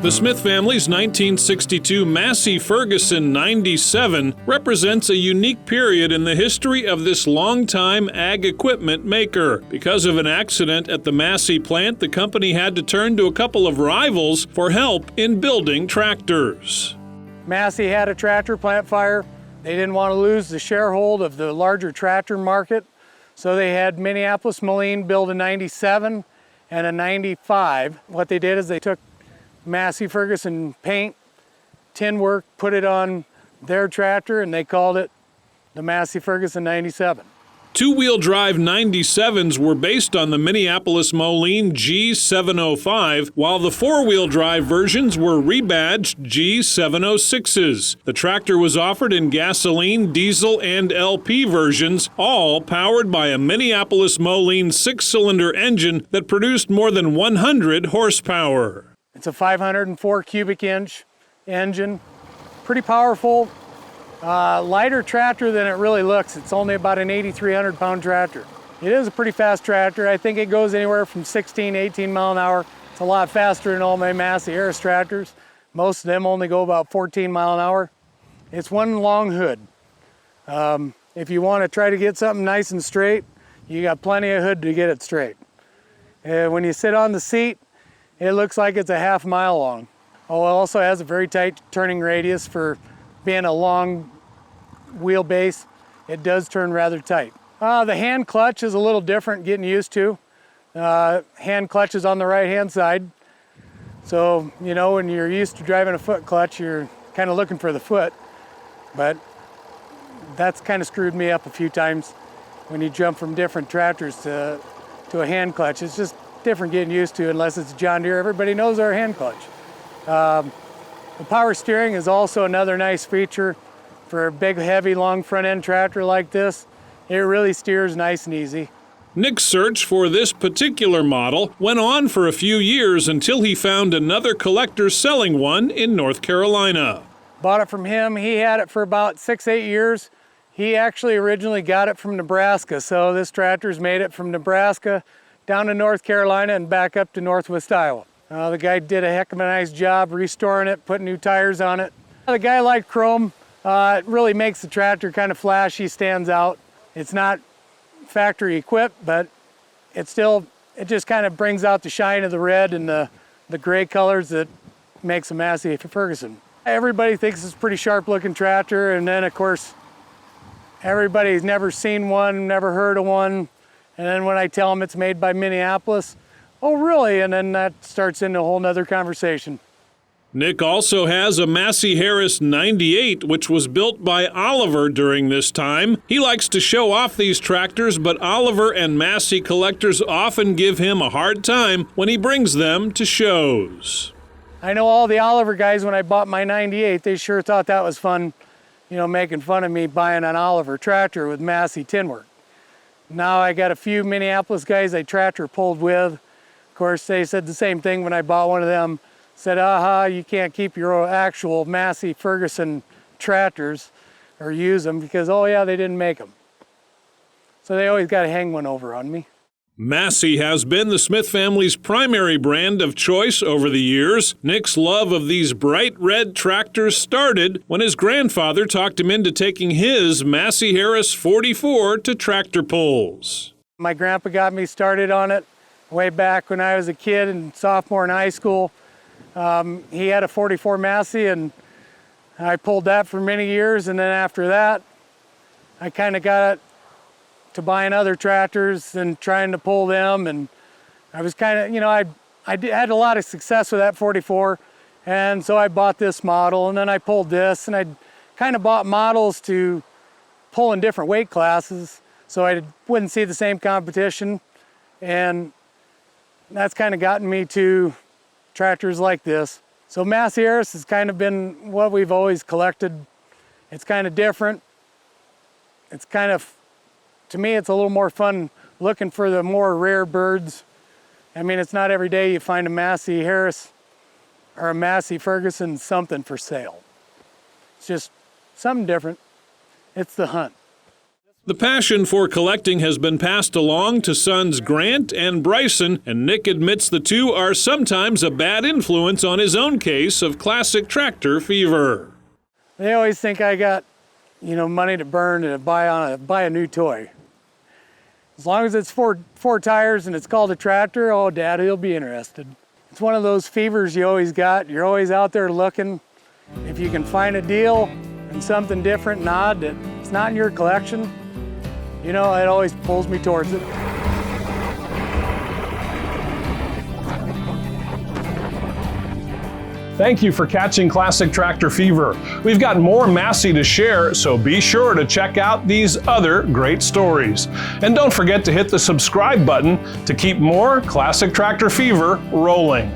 The Smith family's 1962 Massey Ferguson 97 represents a unique period in the history of this longtime ag equipment maker. Because of an accident at the Massey plant, the company had to turn to a couple of rivals for help in building tractors. Massey had a tractor plant fire. They didn't want to lose the sharehold of the larger tractor market, so they had Minneapolis Moline build a 97 and a 95. What they did is they took Massey Ferguson paint, tin work, put it on their tractor, and they called it the Massey Ferguson 97. Two-wheel drive 97s were based on the Minneapolis Moline G705, while the four-wheel drive versions were rebadged G706s. The tractor was offered in gasoline, diesel, and LP versions, all powered by a Minneapolis Moline six-cylinder engine that produced more than 100 horsepower. It's a 504 cubic inch engine, pretty powerful, lighter tractor than it really looks. It's only about an 8,300 pound tractor. It is a pretty fast tractor. I think it goes anywhere from 16, 18 mile an hour. It's a lot faster than all my Massey Harris tractors. Most of them only go about 14 mile an hour. It's one long hood. If you want to try to get something nice and straight, you got plenty of hood to get it straight. When you sit on the seat, it looks like it's a half mile long. Oh, it also has a very tight turning radius for being a long wheelbase. It does turn rather tight. The hand clutch is a little different getting used to. Hand clutch is on the right hand side. So, you know, when you're used to driving a foot clutch, you're kind of looking for the foot. But that's kind of screwed me up a few times when you jump from different tractors to a hand clutch. It's just different getting used to, unless it's John Deere. Everybody knows our hand clutch. The power steering is also another nice feature for a big, heavy, long front end tractor like this. It really steers nice and easy. Nick's search for this particular model went on for a few years until he found another collector selling one in North Carolina. Bought it from him. He had it for about 6-8 years. He actually originally got it from Nebraska, so this tractor's made it from Nebraska down to North Carolina and back up to Northwest Iowa. The guy did a heck of a nice job restoring it, putting new tires on it. The guy liked chrome. It really makes the tractor kind of flashy, stands out. It's not factory equipped, but it just kind of brings out the shine of the red and the gray colors that makes a Massey Ferguson. Everybody thinks it's a pretty sharp looking tractor, and then of course everybody's never seen one, never heard of one. And then when I tell them it's made by Minneapolis, oh really? And then that starts into a whole nother conversation. Nick also has a Massey Harris 98, which was built by Oliver during this time. He likes to show off these tractors, but Oliver and Massey collectors often give him a hard time when he brings them to shows. I know all the Oliver guys, when I bought my 98, they sure thought that was fun, you know, making fun of me buying an Oliver tractor with Massey tin work. Now I got a few Minneapolis guys I tractor pulled with. Of course, they said the same thing when I bought one of them. Said, aha, you can't keep your actual Massey Ferguson tractors or use them because, oh yeah, they didn't make them. So they always got to hang one over on me. Massey has been the Smith family's primary brand of choice over the years. Nick's love of these bright red tractors started when his grandfather talked him into taking his Massey Harris 44 to tractor pulls. My grandpa got me started on it way back when I was a kid and sophomore in high school. He had a 44 Massey, and I pulled that for many years, and then after that I kind of got it to buying other tractors and trying to pull them, and I was kind of, you know, I had a lot of success with that 44, and so I bought this model, and then I pulled this, and I kind of bought models to pull in different weight classes so I wouldn't see the same competition, and that's kind of gotten me to tractors like this. So Massey Harris has kind of been what we've always collected. It's kind of different. It's kind of, to me, it's a little more fun looking for the more rare birds. I mean, it's not every day you find a Massey Harris or a Massey Ferguson something for sale. It's just something different. It's the hunt. The passion for collecting has been passed along to sons Grant and Bryson, and Nick admits the two are sometimes a bad influence on his own case of classic tractor fever. They always think I got, money to burn and buy a new toy. As long as it's four tires and it's called a tractor, oh, Dad, he'll be interested. It's one of those fevers you always got. You're always out there looking. If you can find a deal and something different and odd that it's not in your collection, it always pulls me towards it. Thank you for catching Classic Tractor Fever. We've got more Massey to share, so be sure to check out these other great stories. And don't forget to hit the subscribe button to keep more Classic Tractor Fever rolling.